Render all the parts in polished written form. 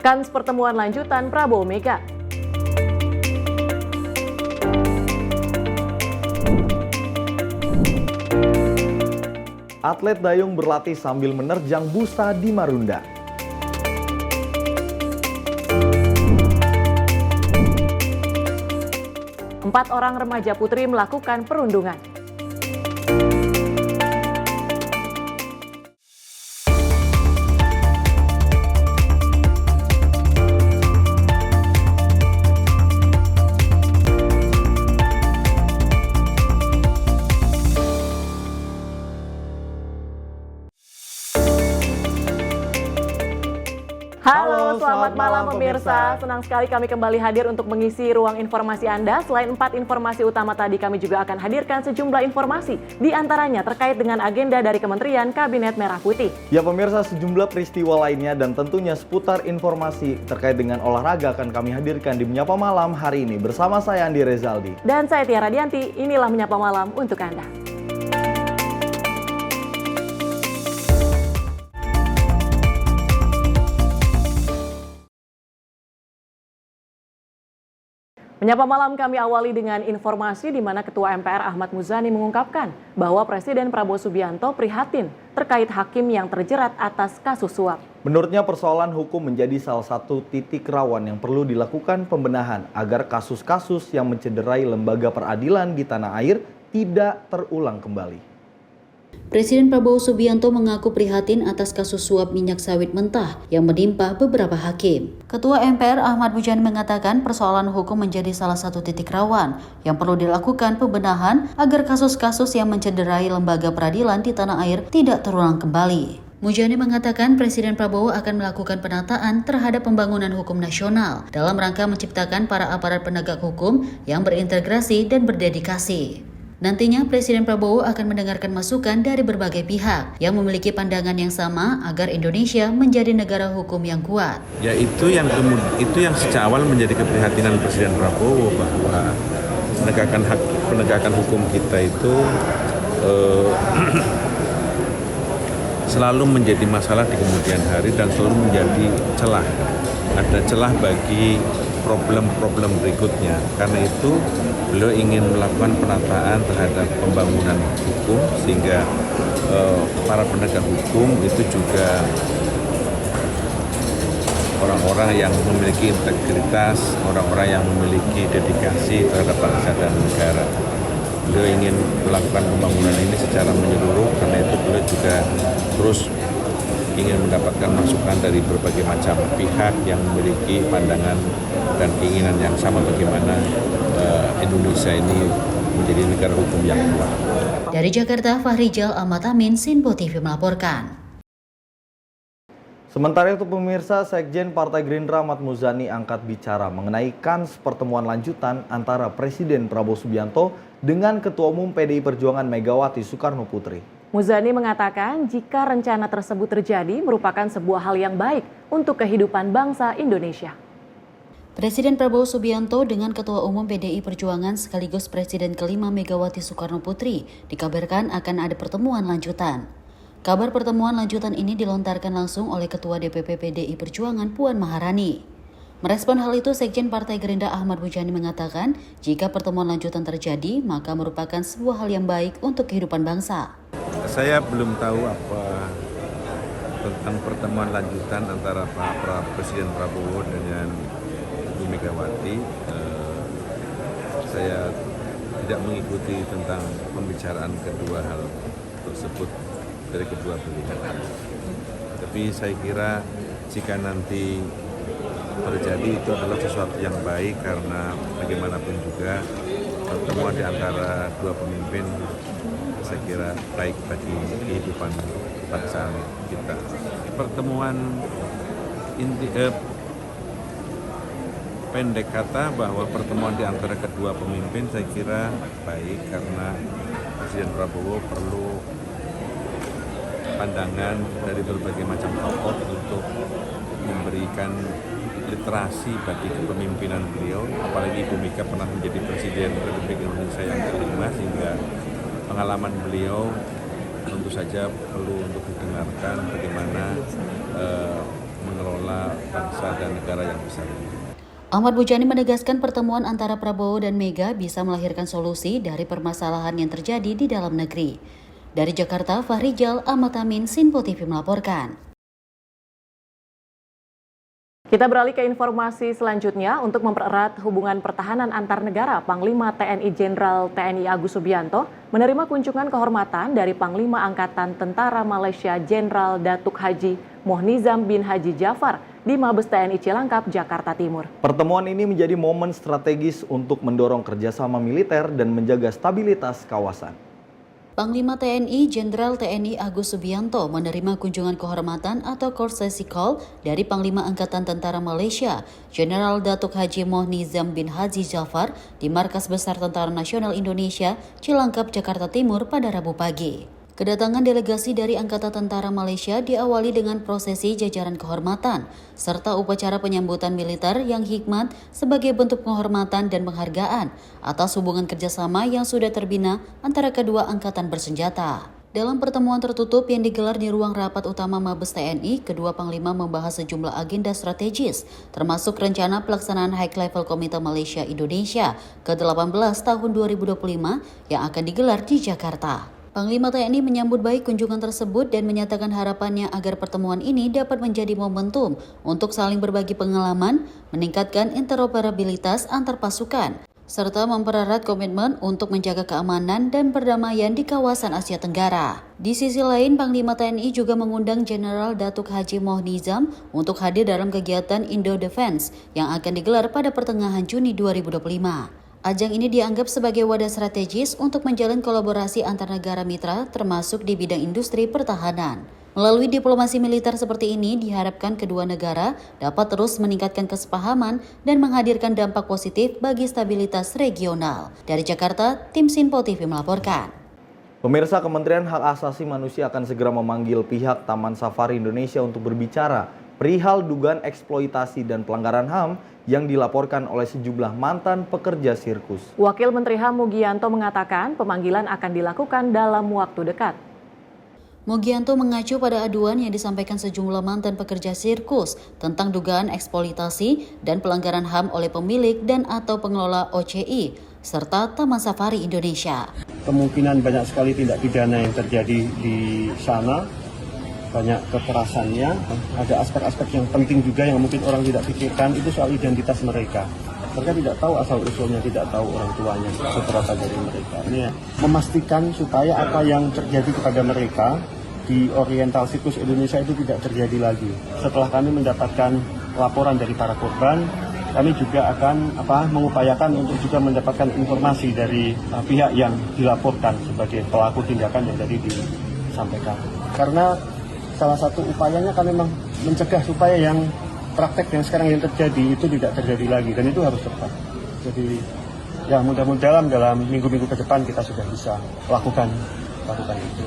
Kans pertemuan lanjutan Prabowo Mega. Atlet dayung berlatih sambil menerjang busa di Marunda. Empat orang remaja putri melakukan perundungan. Halo, selamat malam pemirsa. Senang sekali kami kembali hadir untuk mengisi ruang informasi Anda. Selain 4 informasi utama tadi, kami juga akan hadirkan sejumlah informasi. Di antaranya terkait dengan agenda dari Kementerian Kabinet Merah Putih. Ya pemirsa, sejumlah peristiwa lainnya dan tentunya seputar informasi terkait dengan olahraga akan kami hadirkan di Menyapa Malam hari ini. Bersama saya Andi Rezaldi. Dan saya Tiara Dianti, inilah Menyapa Malam untuk Anda. Menyapa Malam kami awali dengan informasi di mana Ketua MPR Ahmad Muzani mengungkapkan bahwa Presiden Prabowo Subianto prihatin terkait hakim yang terjerat atas kasus suap. Menurutnya persoalan hukum menjadi salah satu titik rawan yang perlu dilakukan pembenahan agar kasus-kasus yang mencederai lembaga peradilan di tanah air tidak terulang kembali. Presiden Prabowo Subianto mengaku prihatin atas kasus suap minyak sawit mentah yang menimpa beberapa hakim. Ketua MPR Ahmad Muzani mengatakan persoalan hukum menjadi salah satu titik rawan yang perlu dilakukan pembenahan agar kasus-kasus yang mencederai lembaga peradilan di tanah air tidak terulang kembali. Muzani mengatakan Presiden Prabowo akan melakukan penataan terhadap pembangunan hukum nasional dalam rangka menciptakan para aparat penegak hukum yang berintegrasi dan berdedikasi. Nantinya Presiden Prabowo akan mendengarkan masukan dari berbagai pihak yang memiliki pandangan yang sama agar Indonesia menjadi negara hukum yang kuat. Ya itu yang sejak awal menjadi keprihatinan Presiden Prabowo bahwa penegakan hukum kita itu selalu menjadi masalah di kemudian hari dan selalu menjadi celah. Ada celah bagi problem-problem berikutnya. Karena itu beliau ingin melakukan penataan terhadap pembangunan hukum sehingga para penegak hukum itu juga orang-orang yang memiliki integritas, orang-orang yang memiliki dedikasi terhadap bangsa dan negara. Beliau ingin melakukan pembangunan ini secara menyeluruh, karena itu beliau juga terus ingin mendapatkan masukan dari berbagai macam pihak yang memiliki pandangan dan keinginan yang sama bagaimana Indonesia ini menjadi negara hukum yang kuat. Dari Jakarta, Fahrijal Ahmad Amin, Sinpo TV melaporkan. Sementara itu pemirsa, Sekjen Partai Gerindra Ahmad Muzani angkat bicara mengenai kans pertemuan lanjutan antara Presiden Prabowo Subianto dengan Ketua Umum PDI Perjuangan Megawati Soekarno Putri. Muzani mengatakan jika rencana tersebut terjadi merupakan sebuah hal yang baik untuk kehidupan bangsa Indonesia. Presiden Prabowo Subianto dengan Ketua Umum PDI Perjuangan sekaligus Presiden kelima Megawati Soekarno Putri dikabarkan akan ada pertemuan lanjutan. Kabar pertemuan lanjutan ini dilontarkan langsung oleh Ketua DPP PDI Perjuangan Puan Maharani. Merespon hal itu, Sekjen Partai Gerindra Ahmad Muzani mengatakan jika pertemuan lanjutan terjadi maka merupakan sebuah hal yang baik untuk kehidupan bangsa. Saya belum tahu apa tentang pertemuan lanjutan antara Pak Presiden Prabowo dengan Ibu Megawati. Saya tidak mengikuti tentang pembicaraan kedua hal tersebut dari kedua beliau. Tapi saya kira jika nanti terjadi itu adalah sesuatu yang baik, karena bagaimanapun juga pertemuan di antara dua pemimpin saya kira baik bagi kehidupan bangsa kita. Pertemuan pendek kata bahwa pertemuan di antara kedua pemimpin saya kira baik, karena Presiden Prabowo perlu pandangan dari berbagai macam tokoh untuk memberikan literasi bagi kepemimpinan beliau, apalagi Ibu Mega pernah menjadi Presiden Republik Indonesia yang kelima, sehingga pengalaman beliau tentu saja perlu untuk didengarkan bagaimana mengelola bangsa dan negara yang besar ini. Ahmad Muzani menegaskan pertemuan antara Prabowo dan Mega bisa melahirkan solusi dari permasalahan yang terjadi di dalam negeri. Dari Jakarta, Fahrijal Ahmad Amin, Sinpo TV melaporkan. Kita beralih ke informasi selanjutnya. Untuk mempererat hubungan pertahanan antar negara, Panglima TNI Jenderal TNI Agus Subianto menerima kunjungan kehormatan dari Panglima Angkatan Tentara Malaysia Jenderal Datuk Haji Mohnizam bin Haji Jafar di Mabes TNI Cilangkap, Jakarta Timur. Pertemuan ini menjadi momen strategis untuk mendorong kerjasama militer dan menjaga stabilitas kawasan. Panglima TNI Jenderal TNI Agus Subianto menerima kunjungan kehormatan atau courtesy call dari Panglima Angkatan Tentara Malaysia, Jenderal Datuk Haji Mohnizam bin Haji Jafar di Markas Besar Tentara Nasional Indonesia, Cilangkap, Jakarta Timur pada Rabu pagi. Kedatangan delegasi dari Angkatan Tentara Malaysia diawali dengan prosesi jajaran kehormatan, serta upacara penyambutan militer yang hikmat sebagai bentuk penghormatan dan penghargaan atas hubungan kerjasama yang sudah terbina antara kedua angkatan bersenjata. Dalam pertemuan tertutup yang digelar di ruang rapat utama Mabes TNI, kedua Panglima membahas sejumlah agenda strategis, termasuk rencana pelaksanaan High Level Komite Malaysia Indonesia ke-18 tahun 2025 yang akan digelar di Jakarta. Panglima TNI menyambut baik kunjungan tersebut dan menyatakan harapannya agar pertemuan ini dapat menjadi momentum untuk saling berbagi pengalaman, meningkatkan interoperabilitas antar pasukan, serta mempererat komitmen untuk menjaga keamanan dan perdamaian di kawasan Asia Tenggara. Di sisi lain, Panglima TNI juga mengundang Jenderal Datuk Haji Mohnizam untuk hadir dalam kegiatan Indo Defense yang akan digelar pada pertengahan Juni 2025. Ajang ini dianggap sebagai wadah strategis untuk menjalin kolaborasi antar negara mitra termasuk di bidang industri pertahanan. Melalui diplomasi militer seperti ini diharapkan kedua negara dapat terus meningkatkan kesepahaman dan menghadirkan dampak positif bagi stabilitas regional. Dari Jakarta, tim Sinpo TV melaporkan. Pemirsa, Kementerian Hak Asasi Manusia akan segera memanggil pihak Taman Safari Indonesia untuk berbicara perihal dugaan eksploitasi dan pelanggaran HAM yang dilaporkan oleh sejumlah mantan pekerja sirkus. Wakil Menteri HAM Mugianto mengatakan pemanggilan akan dilakukan dalam waktu dekat. Mugianto mengacu pada aduan yang disampaikan sejumlah mantan pekerja sirkus tentang dugaan eksploitasi dan pelanggaran HAM oleh pemilik dan atau pengelola OCI serta Taman Safari Indonesia. Kemungkinan banyak sekali tindak pidana yang terjadi di sana, banyak kekerasannya, ada aspek-aspek yang penting juga yang mungkin orang tidak pikirkan, itu soal identitas mereka. Mereka tidak tahu asal-usulnya, tidak tahu orang tuanya, seberapa dari mereka. Ini memastikan supaya apa yang terjadi kepada mereka di Oriental Sirkus Indonesia itu tidak terjadi lagi. Setelah kami mendapatkan laporan dari para korban, kami juga akan mengupayakan untuk juga mendapatkan informasi dari pihak yang dilaporkan sebagai pelaku tindakan yang tadi disampaikan. Karena salah satu upayanya kan memang mencegah supaya yang praktek yang sekarang yang terjadi itu tidak terjadi lagi, dan itu harus cepat. Jadi ya mudah-mudahan dalam minggu-minggu ke depan kita sudah bisa lakukan itu.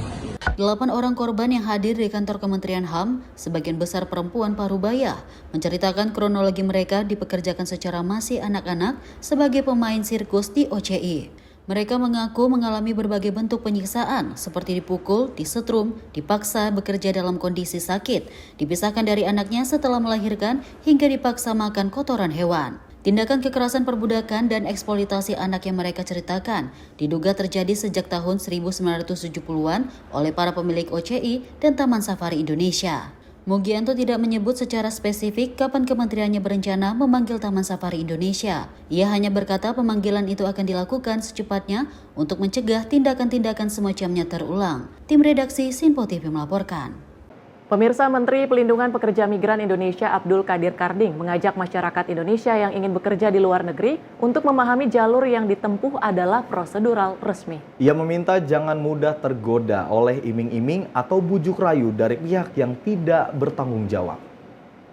8 orang korban yang hadir di kantor Kementerian HAM, sebagian besar perempuan Parubaya, menceritakan kronologi mereka dipekerjakan secara masih anak-anak sebagai pemain sirkus di OCI. Mereka mengaku mengalami berbagai bentuk penyiksaan seperti dipukul, disetrum, dipaksa bekerja dalam kondisi sakit, dipisahkan dari anaknya setelah melahirkan, hingga dipaksa makan kotoran hewan. Tindakan kekerasan perbudakan dan eksploitasi anak yang mereka ceritakan diduga terjadi sejak tahun 1970-an oleh para pemilik OCI dan Taman Safari Indonesia. Mugianto tidak menyebut secara spesifik kapan kementeriannya berencana memanggil Taman Safari Indonesia. Ia hanya berkata pemanggilan itu akan dilakukan secepatnya untuk mencegah tindakan-tindakan semacamnya terulang. Tim redaksi Sinpo TV melaporkan. Pemirsa, Menteri Pelindungan Pekerja Migran Indonesia Abdul Qadir Karding mengajak masyarakat Indonesia yang ingin bekerja di luar negeri untuk memahami jalur yang ditempuh adalah prosedural resmi. Ia meminta jangan mudah tergoda oleh iming-iming atau bujuk rayu dari pihak yang tidak bertanggung jawab.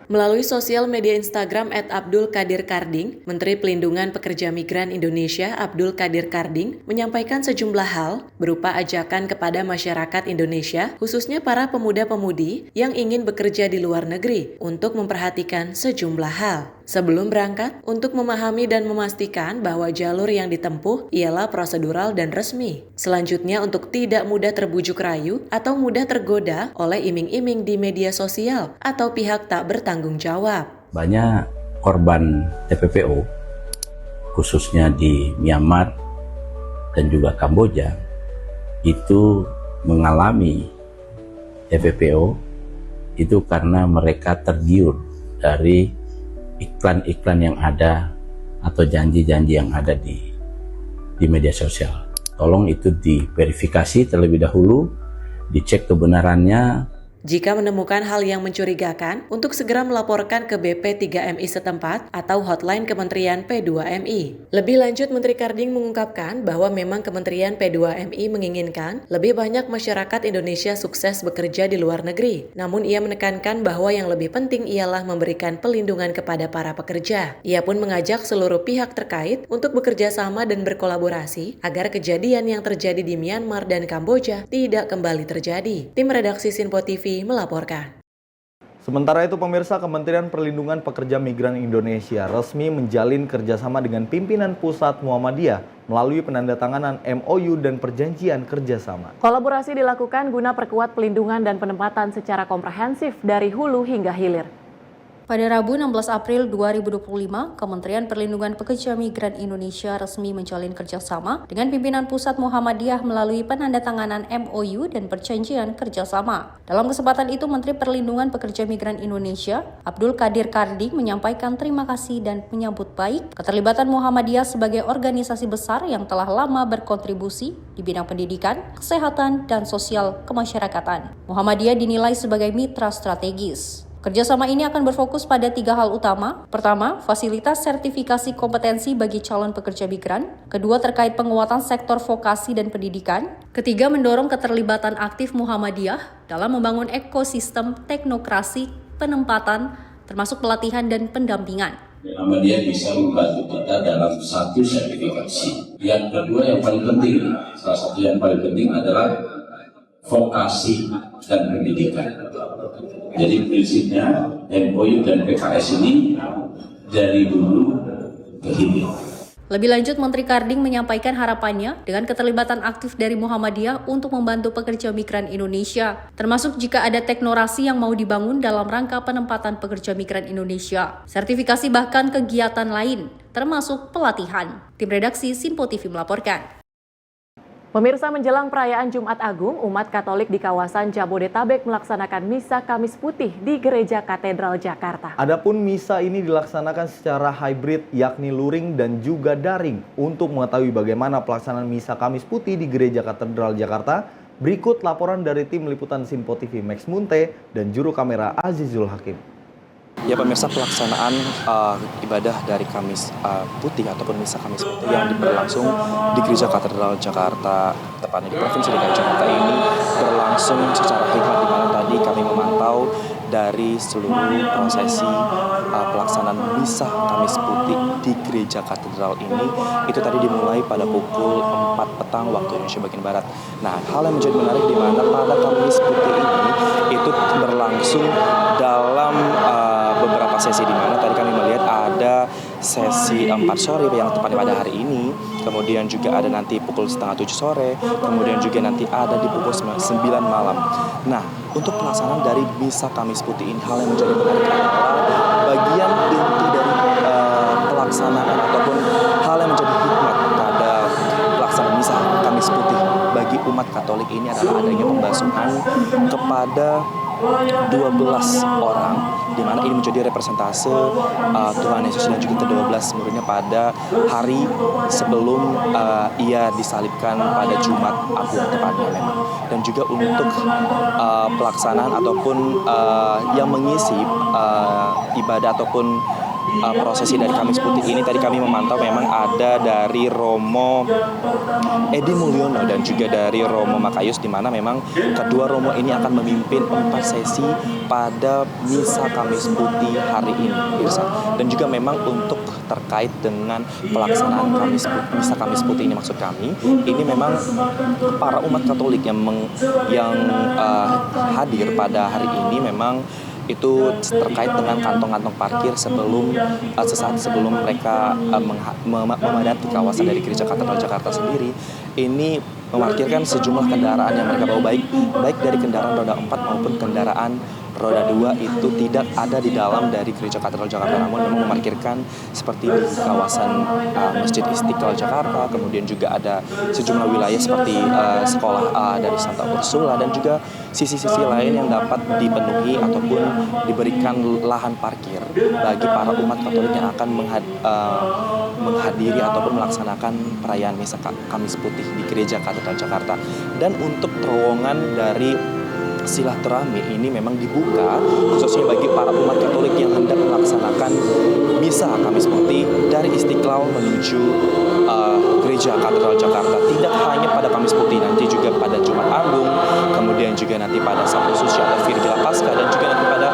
Melalui sosial media Instagram @AbdulKadirKarding, Menteri Pelindungan Pekerja Migran Indonesia Abdul Qadir Karding menyampaikan sejumlah hal berupa ajakan kepada masyarakat Indonesia, khususnya para pemuda-pemudi yang ingin bekerja di luar negeri untuk memperhatikan sejumlah hal. Sebelum berangkat, untuk memahami dan memastikan bahwa jalur yang ditempuh ialah prosedural dan resmi. Selanjutnya, untuk tidak mudah terbujuk rayu atau mudah tergoda oleh iming-iming di media sosial atau pihak tak bertanggung jawab. Banyak korban TPPO, khususnya di Myanmar dan juga Kamboja, itu mengalami TPPO itu karena mereka tergiur dari iklan-iklan yang ada atau janji-janji yang ada di media sosial. Tolong itu diverifikasi terlebih dahulu, dicek kebenarannya. Jika menemukan hal yang mencurigakan, untuk segera melaporkan ke BP3MI setempat atau hotline Kementerian P2MI. Lebih lanjut, Menteri Karding mengungkapkan bahwa memang Kementerian P2MI menginginkan lebih banyak masyarakat Indonesia sukses bekerja di luar negeri. Namun ia menekankan bahwa yang lebih penting ialah memberikan pelindungan kepada para pekerja. Ia pun mengajak seluruh pihak terkait untuk bekerja sama dan berkolaborasi agar kejadian yang terjadi di Myanmar dan Kamboja tidak kembali terjadi. Tim redaksi Sinpo TV melaporkan. Sementara itu pemirsa, Kementerian Perlindungan Pekerja Migran Indonesia resmi menjalin kerjasama dengan pimpinan pusat Muhammadiyah melalui penandatanganan MOU dan perjanjian kerjasama. Kolaborasi dilakukan guna perkuat pelindungan dan penempatan secara komprehensif dari hulu hingga hilir. Pada Rabu 16 April 2025, Kementerian Perlindungan Pekerja Migran Indonesia resmi menjalin kerjasama dengan pimpinan pusat Muhammadiyah melalui penandatanganan MOU dan perjanjian kerjasama. Dalam kesempatan itu, Menteri Perlindungan Pekerja Migran Indonesia, Abdul Qadir Karding, menyampaikan terima kasih dan menyambut baik keterlibatan Muhammadiyah sebagai organisasi besar yang telah lama berkontribusi di bidang pendidikan, kesehatan, dan sosial kemasyarakatan. Muhammadiyah dinilai sebagai mitra strategis. Kerjasama ini akan berfokus pada 3 hal utama. Pertama, fasilitas sertifikasi kompetensi bagi calon pekerja migran. Kedua, terkait penguatan sektor vokasi dan pendidikan. Ketiga, mendorong keterlibatan aktif Muhammadiyah dalam membangun ekosistem teknokrasi penempatan, termasuk pelatihan dan pendampingan. Muhammadiyah bisa membantu kita dalam satu sertifikasi. Yang kedua yang paling penting, salah satu yang paling penting adalah vokasi dan pendidikan. Jadi prinsipnya MOU dan PKS ini dari dulu ke hilir. Lebih lanjut, Menteri Karding menyampaikan harapannya dengan keterlibatan aktif dari Muhammadiyah untuk membantu pekerja migran Indonesia, termasuk jika ada teknorasi yang mau dibangun dalam rangka penempatan pekerja migran Indonesia, sertifikasi bahkan kegiatan lain, termasuk pelatihan. Tim redaksi Sinpo TV melaporkan. Pemirsa, menjelang perayaan Jumat Agung, umat Katolik di kawasan Jabodetabek melaksanakan Misa Kamis Putih di Gereja Katedral Jakarta. Adapun misa ini dilaksanakan secara hybrid, yakni luring dan juga daring. Untuk mengetahui bagaimana pelaksanaan Misa Kamis Putih di Gereja Katedral Jakarta, berikut laporan dari tim liputan Sinpo TV Max Munte dan juru kamera Azizul Hakim. Ya pemirsa, pelaksanaan ibadah dari Kamis Putih ataupun Misa Kamis Putih yang berlangsung di Gereja Katedral Jakarta, tepatnya di Provinsi DKI Jakarta ini, berlangsung secara hikmat, di mana tadi kami memantau dari seluruh prosesi pelaksanaan Misa Kamis Putih di Gereja Katedral ini, itu tadi dimulai pada pukul 4 petang waktu Indonesia bagian Barat. Nah, hal yang menjadi menarik di mana pada Kamis Putih ini itu berlangsung dalam beberapa sesi, di mana tadi kami melihat ada sesi 4 sore yang tepatnya pada hari ini, kemudian juga ada nanti pukul setengah 7 sore, kemudian juga nanti ada di pukul 9 malam. Nah, untuk pelaksanaan dari Misa Kamis Putih ini, hal yang menjadi menarik adalah bagian inti dari pelaksanaan ataupun hal yang menjadi hikmat pada pelaksanaan Misa Kamis Putih bagi umat Katolik ini adalah adanya pembasuhan kepada 12 orang, di mana ini menjadi representase Tuhan Yesus dan juga ke-12 muridnya pada hari sebelum ia disalibkan pada Jumat Agung tepatnya memang. Dan juga untuk pelaksanaan ataupun yang mengisi ibadah ataupun prosesi dari Kamis Putih ini, tadi kami memantau memang ada dari Romo Edi Mulyono dan juga dari Romo Makayus, di mana memang kedua Romo ini akan memimpin 4 sesi pada Misa Kamis Putih hari ini, pemirsa. Dan juga memang untuk terkait dengan pelaksanaan Misa Kamis Putih ini, maksud kami ini memang para umat Katolik yang hadir pada hari ini memang itu terkait dengan kantong-kantong parkir sesaat sebelum mereka memadati kawasan dari Gereja Katedral Jakarta sendiri. Ini memarkirkan sejumlah kendaraan yang mereka bawa, baik dari kendaraan roda 4 maupun kendaraan roda 2 itu tidak ada di dalam dari Gereja Katedral Jakarta, namun memang memarkirkan seperti di kawasan Masjid Istiqlal Jakarta, kemudian juga ada sejumlah wilayah seperti sekolah dari Santa Ursula dan juga sisi-sisi lain yang dapat dipenuhi ataupun diberikan lahan parkir bagi para umat Katolik yang akan menghadiri ataupun melaksanakan perayaan Misa Kamis Putih di Gereja Katedral Jakarta. Dan untuk terowongan dari silaturahmi ini memang dibuka khususnya bagi para umat Katolik yang hendak melaksanakan Misa Kamis Putih dari Istiqlal menuju Gereja Katedral Jakarta. Tidak hanya pada Kamis Putih, nanti juga pada Jumat Agung, kemudian juga nanti pada Sabtu Suci atau Virgila Paskah, dan juga nanti pada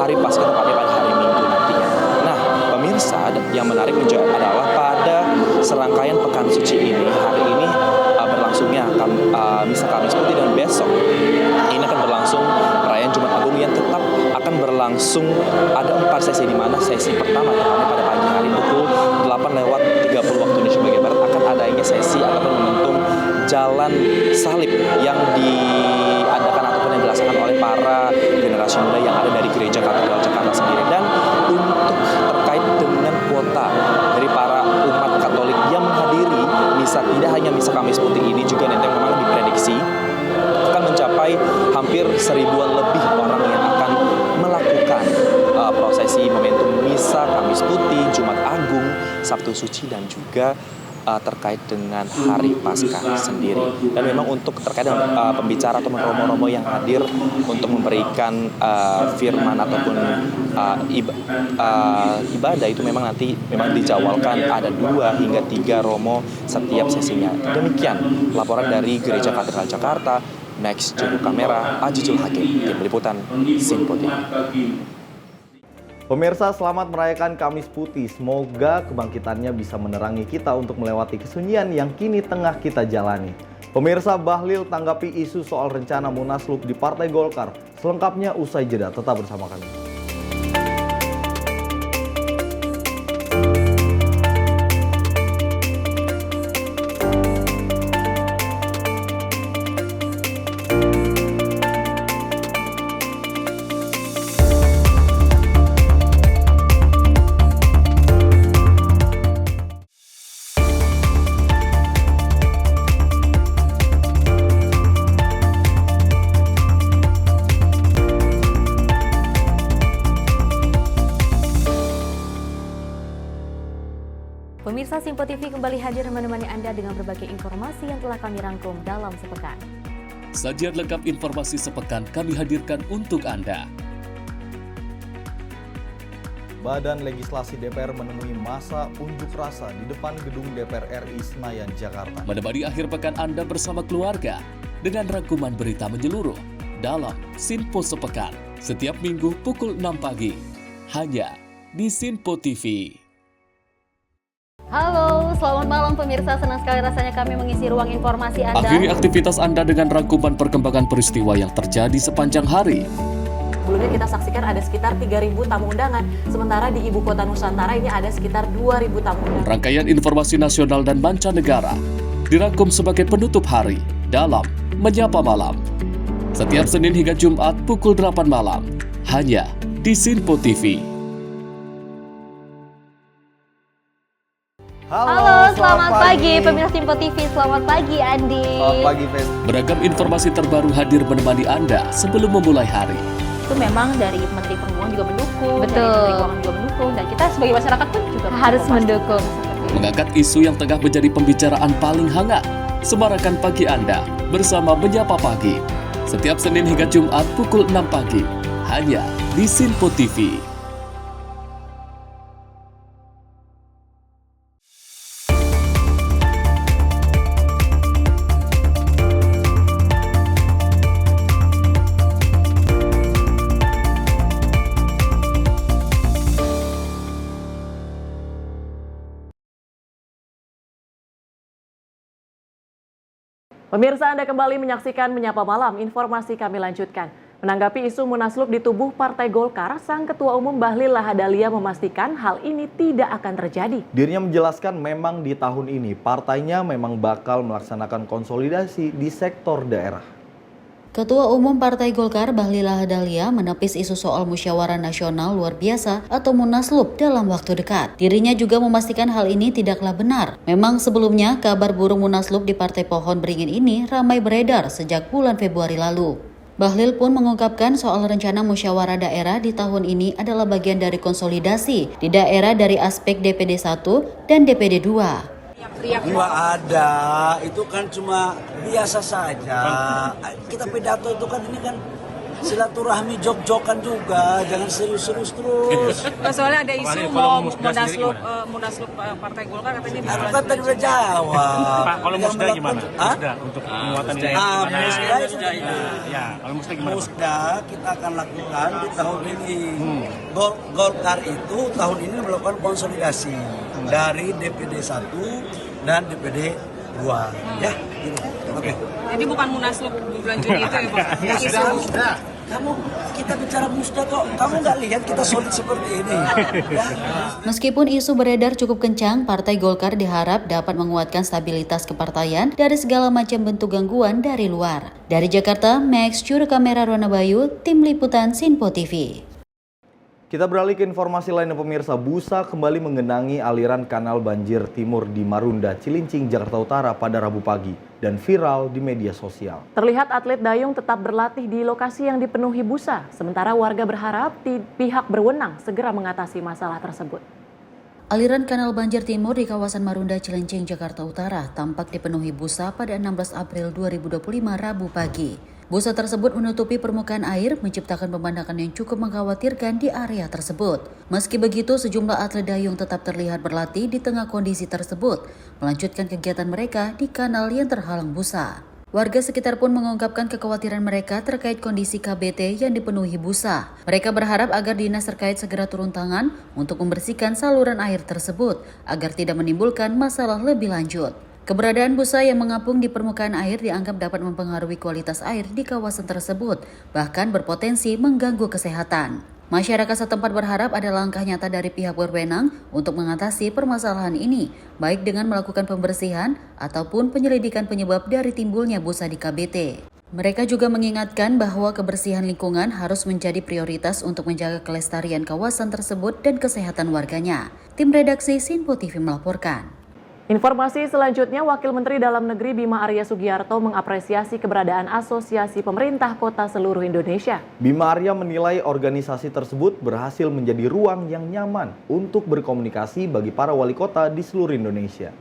hari Paskah, tepatnya pada hari Minggu nantinya. Nah, pemirsa, yang menarik adalah pada serangkaian Pekan Suci ini, hari ini berlangsungnya Misa Kamis Putih, dan besok ini akan berlangsung perayaan Jumat Agung yang tetap akan berlangsung. Ada 4 sesi, di mana sesi pertama tepatnya pada pagi hari pukul 8:30 waktu Indonesia bagian Barat akan adanya sesi ataupun momentum jalan salib yang diadakan ataupun yang dilaksanakan oleh para generasi muda yang ada dari Gereja Katedral Jakarta sendiri. Dan untuk terkait dengan kuota dari para umat Katolik yang menghadiri misa, tidak hanya Misa Kamis Putih ini, juga nanti memang diprediksi akan mencapai hampir 1000-an lebih orang yang akan melakukan prosesi momentum Misa Kamis Putih, Jumat Agung, Sabtu Suci, dan juga terkait dengan hari Paskah sendiri. Dan memang untuk terkait dengan pembicara atau romo-romo yang hadir untuk memberikan firman ataupun ibadah itu memang nanti dijadwalkan ada 2 hingga 3 romo setiap sesinya. Demikian laporan dari Gereja Katedral Jakarta. Next, juru kamera Ajijul Hakim, tim liputan Simpo TV. Pemirsa, selamat merayakan Kamis Putih. Semoga kebangkitannya bisa menerangi kita untuk melewati kesunyian yang kini tengah kita jalani. Pemirsa, Bahlil tanggapi isu soal rencana Munaslup di Partai Golkar. Selengkapnya usai jeda, tetap bersama kami. Pemirsa, Simpo TV kembali hadir menemani Anda dengan berbagai informasi yang telah kami rangkum dalam sepekan. Sajian lengkap informasi sepekan kami hadirkan untuk Anda. Badan Legislasi DPR menemui masa unjuk rasa di depan gedung DPR RI Senayan, Jakarta. Menemani akhir pekan Anda bersama keluarga dengan rangkuman berita menyeluruh dalam Simpo Sepekan setiap minggu pukul 6 pagi hanya di Simpo TV. Halo, selamat malam pemirsa. Senang sekali rasanya kami mengisi ruang informasi Anda. Akhiri aktivitas Anda dengan rangkuman perkembangan peristiwa yang terjadi sepanjang hari. Sebelumnya kita saksikan ada sekitar 3.000 tamu undangan, sementara di Ibu Kota Nusantara ini ada sekitar 2.000 tamu undangan. Rangkaian informasi nasional dan mancanegara dirangkum sebagai penutup hari dalam Menyapa Malam. Setiap Senin hingga Jumat pukul 8 malam, hanya di Simpo TV. Halo, selamat pagi pemirsa Simpo TV. Selamat pagi Andi. Selamat pagi, Fen. Beragam informasi terbaru hadir menemani Anda sebelum memulai hari. Itu memang dari Menteri Perhubungan juga mendukung, Betul. dari Menteri Keuangan juga mendukung, dan kita sebagai masyarakat pun juga Harus mendukung. Mengangkat isu yang tengah menjadi pembicaraan paling hangat. Semarakan pagi Anda bersama Menyapa Pagi. Setiap Senin hingga Jumat pukul 6 pagi. Hanya di Simpo TV. Pemirsa, Anda kembali menyaksikan Menyapa Malam. Informasi kami lanjutkan. Menanggapi isu munaslup di tubuh Partai Golkar, Sang Ketua Umum Bahlil Lahadalia memastikan hal ini tidak akan terjadi. Dirinya menjelaskan memang di tahun ini partainya memang bakal melaksanakan konsolidasi di sektor daerah. Ketua Umum Partai Golkar Bahlil Lahadalia menepis isu soal musyawarah nasional luar biasa atau munaslup dalam waktu dekat. Dirinya juga memastikan hal ini tidaklah benar. Memang sebelumnya kabar burung munaslup di Partai Pohon Beringin ini ramai beredar sejak bulan Februari lalu. Bahlil pun mengungkapkan soal rencana musyawarah daerah di tahun ini adalah bagian dari konsolidasi di daerah dari aspek DPD 1 dan DPD 2. Nggak ada, itu kan cuma biasa saja. Kita pidato itu kan ini kan silaturahmi jok-jokan juga, jangan serius-serius terus. Soalnya ada isu mau munaslup Partai Golkar katanya Aku kan tadi udah jawab. Pak, kalau Musda gimana? Musda untuk penguatan ini. Musda itu ya, kalau Musda gimana? Musda kita akan lakukan di tahun ini. Golkar itu tahun ini melakukan konsolidasi dari DPD 1 dan DPD 2. Ya, gitu. Oke. Jadi bukan munaslup bulan Juni itu ya Pak? Musda. Kita bicara Musda kok. Kamu nggak lihat kita solid seperti ini. Ya. Meskipun isu beredar cukup kencang, Partai Golkar diharap dapat menguatkan stabilitas kepartaian dari segala macam bentuk gangguan dari luar. Dari Jakarta, Max, juru kamera Rona Bayu, Tim Liputan Sinpo TV. Kita beralih ke informasi lainnya pemirsa. Busa kembali menggenangi aliran kanal banjir timur di Marunda, Cilincing, Jakarta Utara pada Rabu pagi dan viral di media sosial. Terlihat atlet dayung tetap berlatih di lokasi yang dipenuhi busa, sementara warga berharap pihak berwenang segera mengatasi masalah tersebut. Aliran kanal banjir timur di kawasan Marunda, Cilincing, Jakarta Utara tampak dipenuhi busa pada 16 April 2025 Rabu pagi. Busa tersebut menutupi permukaan air, menciptakan pemandangan yang cukup mengkhawatirkan di area tersebut. Meski begitu, sejumlah atlet dayung tetap terlihat berlatih di tengah kondisi tersebut, melanjutkan kegiatan mereka di kanal yang terhalang busa. Warga sekitar pun mengungkapkan kekhawatiran mereka terkait kondisi KBT yang dipenuhi busa. Mereka berharap agar dinas terkait segera turun tangan untuk membersihkan saluran air tersebut agar tidak menimbulkan masalah lebih lanjut. Keberadaan busa yang mengapung di permukaan air dianggap dapat mempengaruhi kualitas air di kawasan tersebut, bahkan berpotensi mengganggu kesehatan. Masyarakat setempat berharap ada langkah nyata dari pihak berwenang untuk mengatasi permasalahan ini, baik dengan melakukan pembersihan ataupun penyelidikan penyebab dari timbulnya busa di KBT. Mereka juga mengingatkan bahwa kebersihan lingkungan harus menjadi prioritas untuk menjaga kelestarian kawasan tersebut dan kesehatan warganya. Tim redaksi Sinpo TV melaporkan. Informasi selanjutnya, Wakil Menteri Dalam Negeri Bima Arya Sugiarto mengapresiasi keberadaan Asosiasi Pemerintah Kota seluruh Indonesia. Bima Arya menilai organisasi tersebut berhasil menjadi ruang yang nyaman untuk berkomunikasi bagi para wali kota di seluruh Indonesia.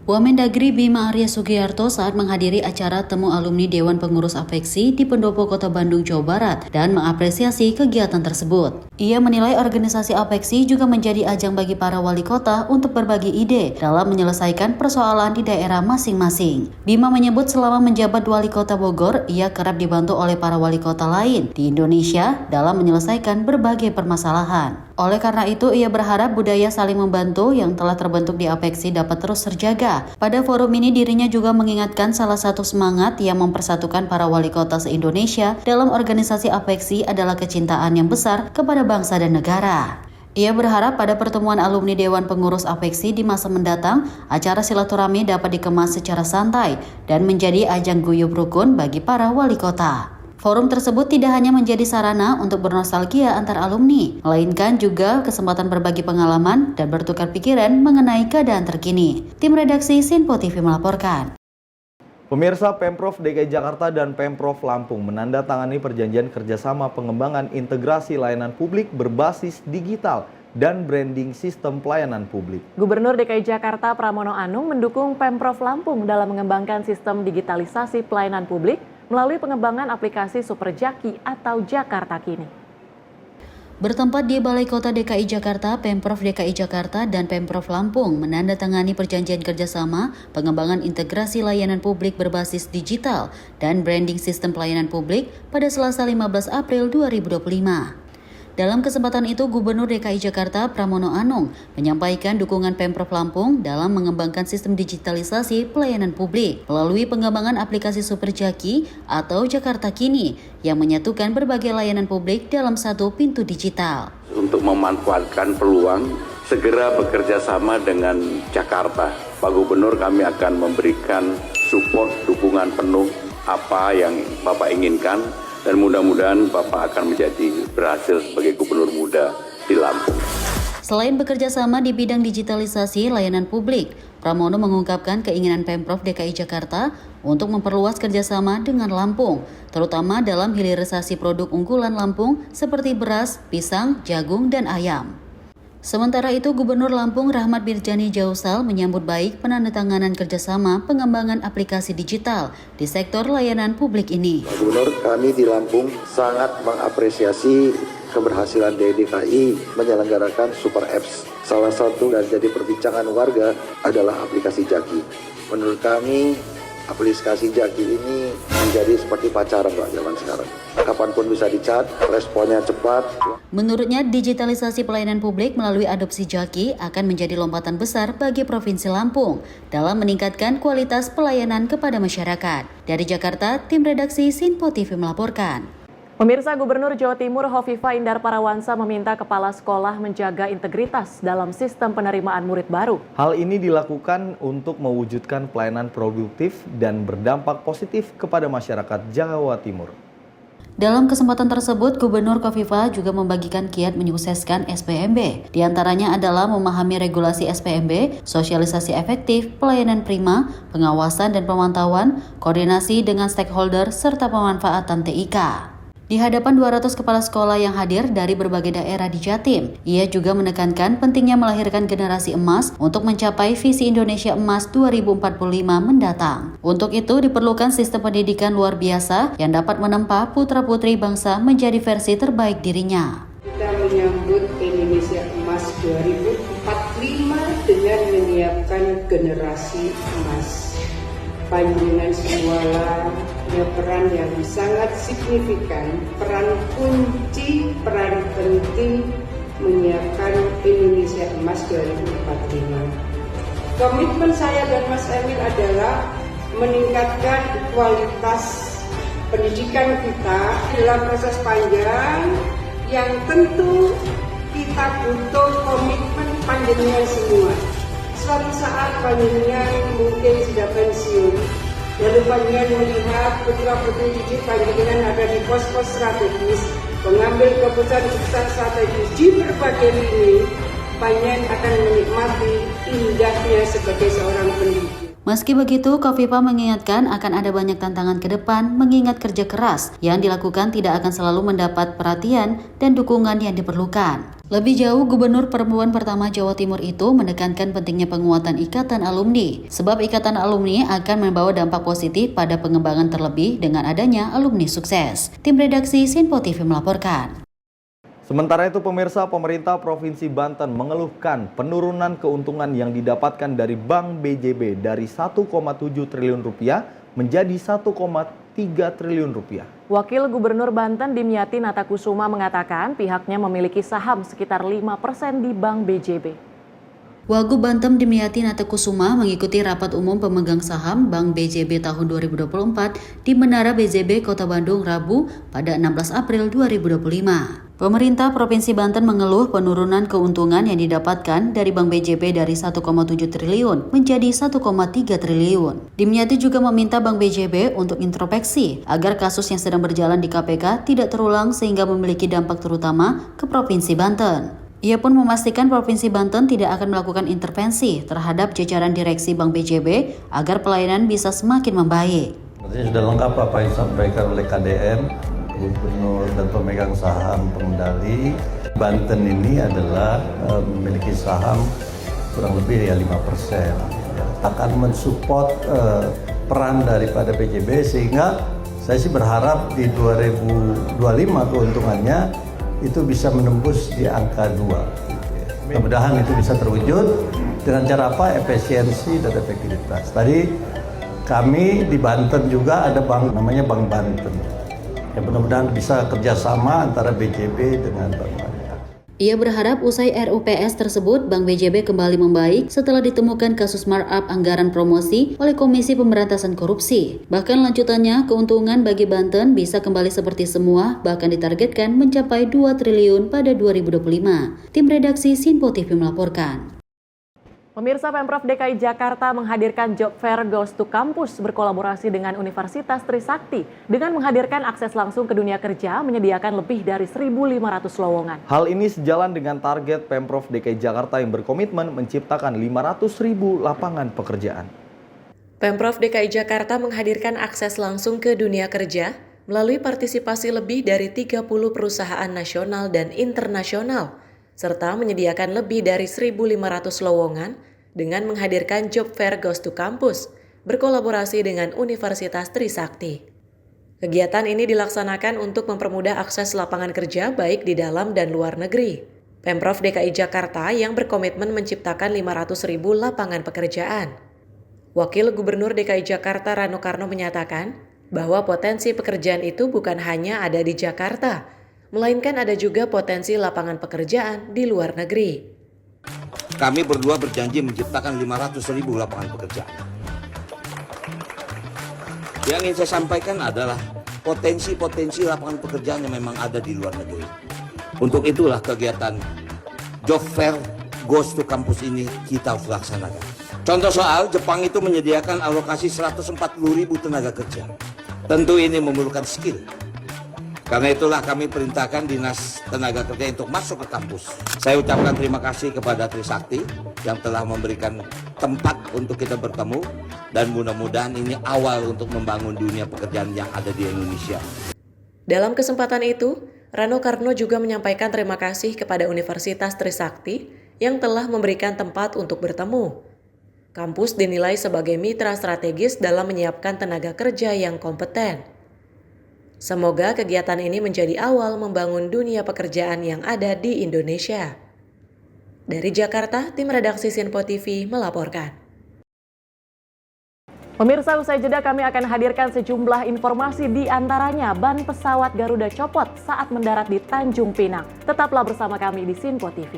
Wamendagri Bima Arya Sugiarto saat menghadiri acara temu alumni Dewan Pengurus Apeksi di Pendopo Kota Bandung, Jawa Barat dan mengapresiasi kegiatan tersebut. Ia menilai organisasi Apeksi juga menjadi ajang bagi para wali kota untuk berbagi ide dalam menyelesaikan persoalan di daerah masing-masing. Bima menyebut selama menjabat wali kota Bogor, ia kerap dibantu oleh para wali kota lain di Indonesia dalam menyelesaikan berbagai permasalahan. Oleh karena itu, ia berharap budaya saling membantu yang telah terbentuk di Apeksi dapat terus terjaga. Pada forum ini, dirinya juga mengingatkan salah satu semangat yang mempersatukan para wali kota se-Indonesia dalam organisasi Apeksi adalah kecintaan yang besar kepada bangsa dan negara. Ia berharap pada pertemuan alumni Dewan Pengurus Apeksi di masa mendatang, acara silaturahmi dapat dikemas secara santai dan menjadi ajang guyub rukun bagi para wali kota. Forum tersebut tidak hanya menjadi sarana untuk bernostalgia antar alumni, melainkan juga kesempatan berbagi pengalaman dan bertukar pikiran mengenai keadaan terkini. Tim redaksi Sinpo TV melaporkan. Pemirsa, Pemprov DKI Jakarta dan Pemprov Lampung menandatangani perjanjian kerjasama pengembangan integrasi layanan publik berbasis digital dan branding sistem pelayanan publik. Gubernur DKI Jakarta Pramono Anung mendukung Pemprov Lampung dalam mengembangkan sistem digitalisasi pelayanan publik melalui pengembangan aplikasi Superjaki atau Jakarta Kini. Bertempat di Balai Kota DKI Jakarta, Pemprov DKI Jakarta dan Pemprov Lampung menandatangani perjanjian kerjasama pengembangan integrasi layanan publik berbasis digital dan branding sistem pelayanan publik pada Selasa 15 April 2025. Dalam kesempatan itu, Gubernur DKI Jakarta Pramono Anung menyampaikan dukungan Pemprov Lampung dalam mengembangkan sistem digitalisasi pelayanan publik melalui pengembangan aplikasi Super Jaki atau Jakarta Kini yang menyatukan berbagai layanan publik dalam satu pintu digital. Untuk memanfaatkan peluang, segera bekerja sama dengan Jakarta. Pak Gubernur, kami akan memberikan support, dukungan penuh apa yang Bapak inginkan, dan mudah-mudahan Bapak akan menjadi berhasil sebagai gubernur muda di Lampung. Selain bekerja sama di bidang digitalisasi layanan publik, Pramono mengungkapkan keinginan Pemprov DKI Jakarta untuk memperluas kerjasama dengan Lampung, terutama dalam hilirisasi produk unggulan Lampung seperti beras, pisang, jagung, dan ayam. Sementara itu, Gubernur Lampung Rahmat Mirjani Jausal menyambut baik penandatanganan kerjasama pengembangan aplikasi digital di sektor layanan publik ini. Pak Gubernur, kami di Lampung sangat mengapresiasi keberhasilan DKI menyelenggarakan Super Apps. Salah satu dan jadi perbincangan warga adalah aplikasi Jaki. Menurut kami, aplikasi Jaki ini menjadi seperti pacaran Pak zaman sekarang. Kapanpun bisa dicat, responnya cepat. Menurutnya, digitalisasi pelayanan publik melalui adopsi Jaki akan menjadi lompatan besar bagi Provinsi Lampung dalam meningkatkan kualitas pelayanan kepada masyarakat. Dari Jakarta, tim redaksi Sinpo TV melaporkan. Pemirsa, Gubernur Jawa Timur Hovifah Indar Parawansa meminta kepala sekolah menjaga integritas dalam sistem penerimaan murid baru. Hal ini dilakukan untuk mewujudkan pelayanan produktif dan berdampak positif kepada masyarakat Jawa Timur. Dalam kesempatan tersebut, Gubernur Hovifah juga membagikan kiat menyukseskan SPMB. Di antaranya adalah memahami regulasi SPMB, sosialisasi efektif, pelayanan prima, pengawasan dan pemantauan, koordinasi dengan stakeholder, serta pemanfaatan TIK. Di hadapan 200 kepala sekolah yang hadir dari berbagai daerah di Jatim, ia juga menekankan pentingnya melahirkan generasi emas untuk mencapai visi Indonesia Emas 2045 mendatang. Untuk itu diperlukan sistem pendidikan luar biasa yang dapat menempa putra-putri bangsa menjadi versi terbaik dirinya. Kita menyambut Indonesia Emas 2045 dengan menyiapkan generasi emas. Panjenengan semualah punya peran yang sangat signifikan, peran kunci, peran penting menyiapkan Indonesia Emas 2045. Komitmen saya dan Mas Emil adalah meningkatkan kualitas pendidikan kita dalam proses panjang yang tentu kita butuh komitmen panjenengan semua. Suatu saat panjenengan mungkin sudah pensiun, lalu panjenengan melihat putra-putri didik panjenengan ada di pos-pos strategis, mengambil keputusan strategis di berbagai lini, panjenengan akan menikmati indahnya sebagai seorang pendidik. Meski begitu, Hovifah mengingatkan akan ada banyak tantangan ke depan mengingat kerja keras yang dilakukan tidak akan selalu mendapat perhatian dan dukungan yang diperlukan. Lebih jauh, Gubernur perempuan pertama Jawa Timur itu menekankan pentingnya penguatan ikatan alumni, sebab ikatan alumni akan membawa dampak positif pada pengembangan terlebih dengan adanya alumni sukses. Tim redaksi Sinpo TV melaporkan. Sementara itu pemirsa, pemerintah Provinsi Banten mengeluhkan penurunan keuntungan yang didapatkan dari Bank BJB dari 1,7 triliun rupiah menjadi 1,3 triliun rupiah. Wakil Gubernur Banten Dimyati Natakusuma mengatakan pihaknya memiliki saham sekitar 5% di Bank BJB. Wagub Banten Dimyati Natakusuma mengikuti rapat umum pemegang saham Bank BJB tahun 2024 di Menara BJB Kota Bandung Rabu pada 16 April 2025. Pemerintah Provinsi Banten mengeluh penurunan keuntungan yang didapatkan dari Bank BJB dari 1,7 triliun menjadi 1,3 triliun. Dimyati juga meminta Bank BJB untuk introspeksi agar kasus yang sedang berjalan di KPK tidak terulang sehingga memiliki dampak terutama ke Provinsi Banten. Ia pun memastikan Provinsi Banten tidak akan melakukan intervensi terhadap jajaran direksi Bank BJB agar pelayanan bisa semakin membaik. Sudah lengkap apa yang disampaikan oleh KDM, Gubernur dan pemegang saham pengendali. Banten ini adalah memiliki saham kurang lebih ya 5%. Akan mensupport peran daripada BJB sehingga saya sih berharap di 2025 keuntungannya itu bisa menembus di angka 2. Mudah-mudahan itu bisa terwujud dengan cara apa? Efisiensi dan efektivitas. Tadi kami di Banten juga ada bank namanya Bank Banten. Ya mudah-mudahan bisa kerjasama antara BJB dengan Bank Banten. Ia berharap usai RUPS tersebut, Bank BJB kembali membaik setelah ditemukan kasus markup anggaran promosi oleh Komisi Pemberantasan Korupsi. Bahkan lanjutannya, keuntungan bagi Banten bisa kembali seperti semua, bahkan ditargetkan mencapai 2 triliun pada 2025. Tim redaksi Sinpo TV melaporkan. Pemirsa, Pemprov DKI Jakarta menghadirkan Job Fair Goes to Campus berkolaborasi dengan Universitas Trisakti dengan menghadirkan akses langsung ke dunia kerja, menyediakan lebih dari 1.500 lowongan. Hal ini sejalan dengan target Pemprov DKI Jakarta yang berkomitmen menciptakan 500.000 lapangan pekerjaan. Pemprov DKI Jakarta menghadirkan akses langsung ke dunia kerja melalui partisipasi lebih dari 30 perusahaan nasional dan internasional, serta menyediakan lebih dari 1.500 lowongan dengan menghadirkan Job Fair Goes to Campus berkolaborasi dengan Universitas Trisakti. Kegiatan ini dilaksanakan untuk mempermudah akses lapangan kerja baik di dalam dan luar negeri. Pemprov DKI Jakarta yang berkomitmen menciptakan 500.000 lapangan pekerjaan. Wakil Gubernur DKI Jakarta Rano Karno menyatakan bahwa potensi pekerjaan itu bukan hanya ada di Jakarta, melainkan ada juga potensi lapangan pekerjaan di luar negeri. Kami berdua berjanji menciptakan 500.000 lapangan pekerjaan. Yang ingin saya sampaikan adalah potensi-potensi lapangan pekerjaan yang memang ada di luar negeri. Untuk itulah kegiatan Job Fair Goes to Campus ini kita harus laksanakan. Contoh soal, Jepang itu menyediakan alokasi 140.000 tenaga kerja. Tentu ini memerlukan skill. Karena itulah kami perintahkan Dinas Tenaga Kerja untuk masuk ke kampus. Saya ucapkan terima kasih kepada Trisakti yang telah memberikan tempat untuk kita bertemu, dan mudah-mudahan ini awal untuk membangun dunia pekerjaan yang ada di Indonesia. Dalam kesempatan itu, Rano Karno juga menyampaikan terima kasih kepada Universitas Trisakti yang telah memberikan tempat untuk bertemu. Kampus dinilai sebagai mitra strategis dalam menyiapkan tenaga kerja yang kompeten. Semoga kegiatan ini menjadi awal membangun dunia pekerjaan yang ada di Indonesia. Dari Jakarta, tim redaksi Sinpo TV melaporkan. Pemirsa, usai jeda kami akan hadirkan sejumlah informasi, di antaranya ban pesawat Garuda copot saat mendarat di Tanjung Pinang. Tetaplah bersama kami di Sinpo TV.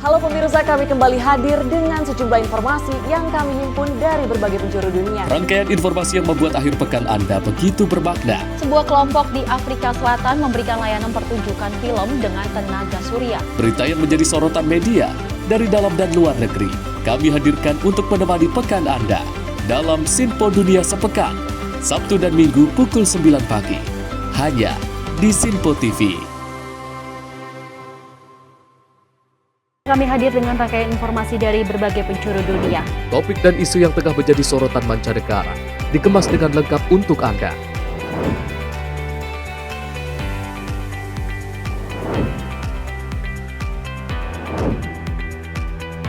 Halo pemirsa, kami kembali hadir dengan sejumlah informasi yang kami himpun dari berbagai penjuru dunia. Rangkaian informasi yang membuat akhir pekan Anda begitu bermakna. Sebuah kelompok di Afrika Selatan memberikan layanan pertunjukan film dengan tenaga surya. Berita yang menjadi sorotan media dari dalam dan luar negeri, kami hadirkan untuk menemani pekan Anda dalam Sinpo Dunia Sepekan, Sabtu dan Minggu pukul 9 pagi, hanya di Sinpo TV. Kami hadir dengan rangkaian informasi dari berbagai penjuru dunia. Topik dan isu yang tengah menjadi sorotan mancanegara dikemas dengan lengkap untuk Anda.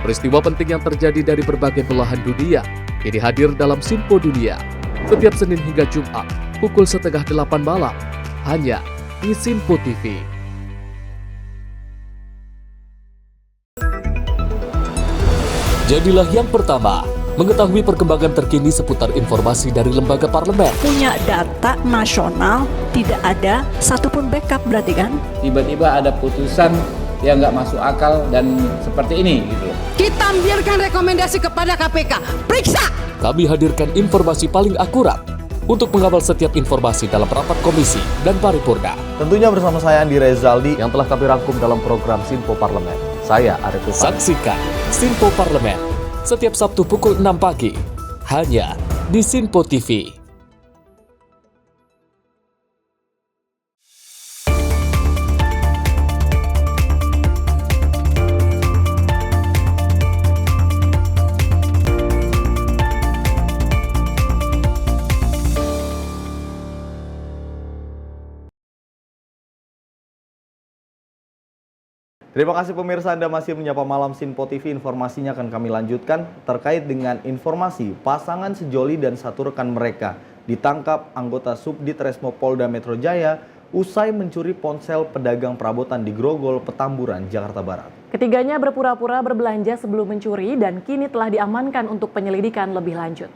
Peristiwa penting yang terjadi dari berbagai belahan dunia ini hadir dalam Sinpo Dunia setiap Senin hingga Jumat pukul 7:30 malam hanya di Sinpo TV. Jadilah yang pertama mengetahui perkembangan terkini seputar informasi dari lembaga parlemen. Punya data nasional, tidak ada satupun backup berarti kan? Tiba-tiba ada putusan yang nggak masuk akal dan seperti ini gitu. Kita biarkan rekomendasi kepada KPK, periksa! Kami hadirkan informasi paling akurat untuk mengawal setiap informasi dalam rapat komisi dan paripurna. Tentunya bersama saya Andi Rezaldi yang telah kami rangkum dalam program Sinpo Parlemen. Saya Arif Tufan. Saksikan Sinpo Parlemen setiap Sabtu pukul 6 pagi hanya di Sinpo TV. Terima kasih pemirsa, Anda masih menyapa Malam Sinpo TV. Informasinya akan kami lanjutkan terkait dengan informasi pasangan sejoli dan satu rekan mereka ditangkap anggota Subdit Resmo Polda Metro Jaya usai mencuri ponsel pedagang perabotan di Grogol, Petamburan, Jakarta Barat. Ketiganya berpura-pura berbelanja sebelum mencuri dan kini telah diamankan untuk penyelidikan lebih lanjut.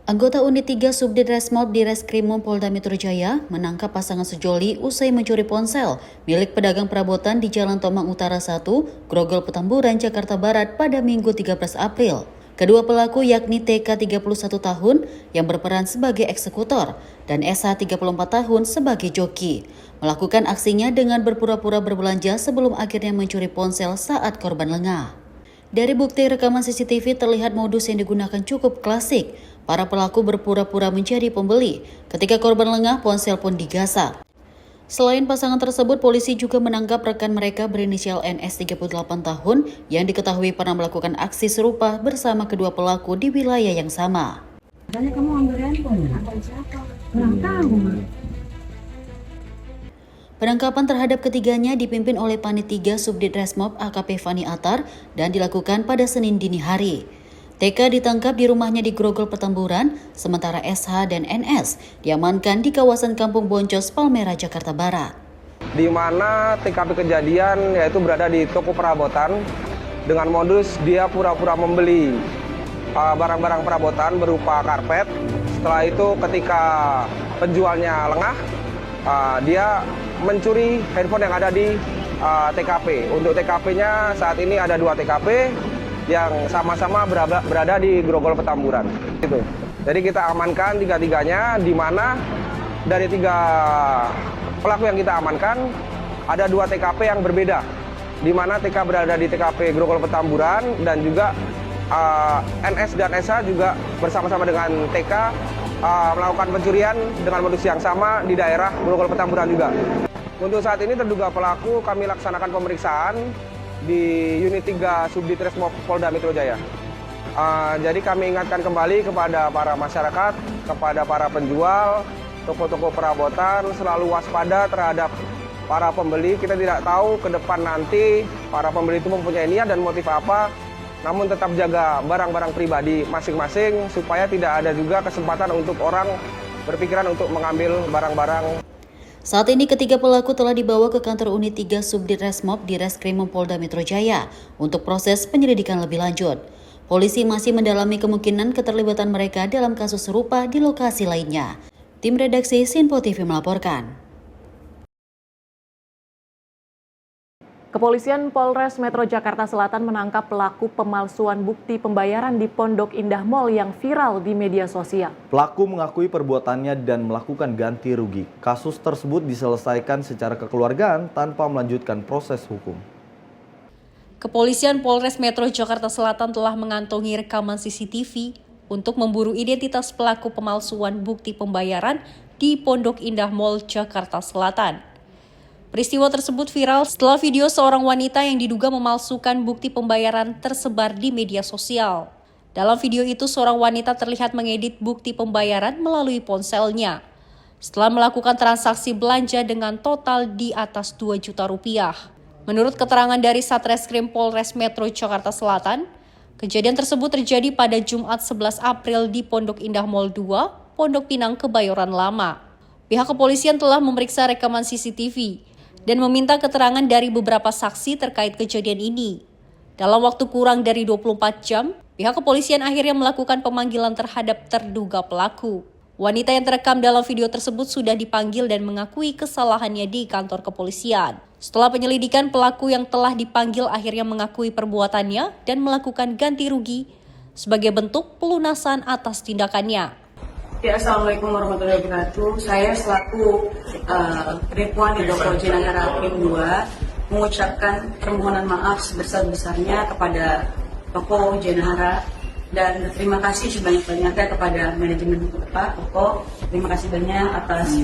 Anggota Unit 3 Subdit Resmob di Reskrimum Polda Metro Jaya menangkap pasangan sejoli usai mencuri ponsel milik pedagang perabotan di Jalan Tomang Utara 1, Grogol, Petamburan, Jakarta Barat pada Minggu 13 April. Kedua pelaku yakni TK 31 tahun yang berperan sebagai eksekutor dan SH 34 tahun sebagai joki. Melakukan aksinya dengan berpura-pura berbelanja sebelum akhirnya mencuri ponsel saat korban lengah. Dari bukti rekaman CCTV terlihat modus yang digunakan cukup klasik. Para pelaku berpura-pura menjadi pembeli. Ketika korban lengah, ponsel pun digasak. Selain pasangan tersebut, polisi juga menangkap rekan mereka berinisial NS 38 tahun yang diketahui pernah melakukan aksi serupa bersama kedua pelaku di wilayah yang sama. Katanya kamu ambil handphone, handphone siapa? Kurang tahu. Penangkapan terhadap ketiganya dipimpin oleh Panit 3 Subdit Resmob AKP Fani Atar dan dilakukan pada Senin dini hari. TK ditangkap di rumahnya di Grogol, Petamburan, sementara SH dan NS diamankan di kawasan Kampung Boncos, Palmerah, Jakarta Barat. Di mana TKP kejadian yaitu berada di toko perabotan dengan modus dia pura-pura membeli barang-barang perabotan berupa karpet. Setelah itu ketika penjualnya lengah, dia mencuri handphone yang ada di TKP. Untuk TKP-nya saat ini ada 2 TKP yang sama-sama berada di Grogol, Petamburan. Gitu. Jadi kita amankan tiga-tiganya, di mana dari 3 pelaku yang kita amankan ada 2 TKP yang berbeda, di mana TK berada di TKP Grogol, Petamburan dan juga NS dan SH juga bersama-sama dengan TK melakukan pencurian dengan modus yang sama di daerah Grogol, Petamburan juga. Untuk saat ini terduga pelaku kami laksanakan pemeriksaan di Unit 3 Subdit Resmob Polda Metro Jaya. Jadi kami ingatkan kembali kepada para masyarakat, kepada para penjual, toko-toko perabotan, selalu waspada terhadap para pembeli. Kita tidak tahu ke depan nanti para pembeli itu mempunyai niat dan motif apa, namun tetap jaga barang-barang pribadi masing-masing supaya tidak ada juga kesempatan untuk orang berpikiran untuk mengambil barang-barang. Saat ini ketiga pelaku telah dibawa ke kantor Unit 3 Subdit Resmob di Reskrimum Polda Metro Jaya untuk proses penyelidikan lebih lanjut. Polisi masih mendalami kemungkinan keterlibatan mereka dalam kasus serupa di lokasi lainnya. Tim redaksi Sinpo TV melaporkan. Kepolisian Polres Metro Jakarta Selatan menangkap pelaku pemalsuan bukti pembayaran di Pondok Indah Mall yang viral di media sosial. Pelaku mengakui perbuatannya dan melakukan ganti rugi. Kasus tersebut diselesaikan secara kekeluargaan tanpa melanjutkan proses hukum. Kepolisian Polres Metro Jakarta Selatan telah mengantongi rekaman CCTV untuk memburu identitas pelaku pemalsuan bukti pembayaran di Pondok Indah Mall, Jakarta Selatan. Peristiwa tersebut viral setelah video seorang wanita yang diduga memalsukan bukti pembayaran tersebar di media sosial. Dalam video itu, seorang wanita terlihat mengedit bukti pembayaran melalui ponselnya. Setelah melakukan transaksi belanja dengan total di atas 2 juta rupiah. Menurut keterangan dari Satreskrim Polres Metro Jakarta Selatan, kejadian tersebut terjadi pada Jumat 11 April di Pondok Indah Mall 2, Pondok Pinang, Kebayoran Lama. Pihak kepolisian telah memeriksa rekaman CCTV dan meminta keterangan dari beberapa saksi terkait kejadian ini. Dalam waktu kurang dari 24 jam, pihak kepolisian akhirnya melakukan pemanggilan terhadap terduga pelaku. Wanita yang terekam dalam video tersebut sudah dipanggil dan mengakui kesalahannya di kantor kepolisian. Setelah penyelidikan, pelaku yang telah dipanggil akhirnya mengakui perbuatannya dan melakukan ganti rugi sebagai bentuk pelunasan atas tindakannya. Ya, Assalamualaikum warahmatullahi wabarakatuh. Saya selaku Depuan di Dr. Jenagara Hakim 2 mengucapkan permohonan maaf sebesar-besarnya kepada Toko Jenagara dan terima kasih sebanyak-banyaknya kepada manajemen Toko. Terima kasih banyak atas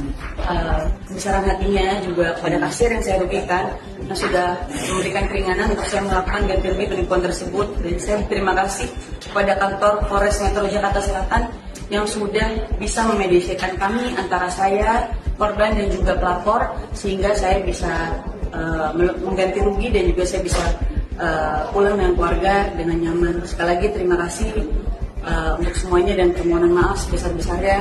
kebesaran hatinya, juga kepada kasir yang saya rugikan yang sudah memberikan keringanan untuk saya melakukan ganti rugi penipuan tersebut. Dan saya berterima kasih kepada kantor Polres Metro Jakarta Selatan yang sudah bisa memediasikan kami antara saya, korban dan juga pelapor, sehingga saya bisa mengganti rugi dan juga saya bisa pulang dengan keluarga dengan nyaman. Sekali lagi terima kasih untuk semuanya dan permohonan maaf sebesar-besarnya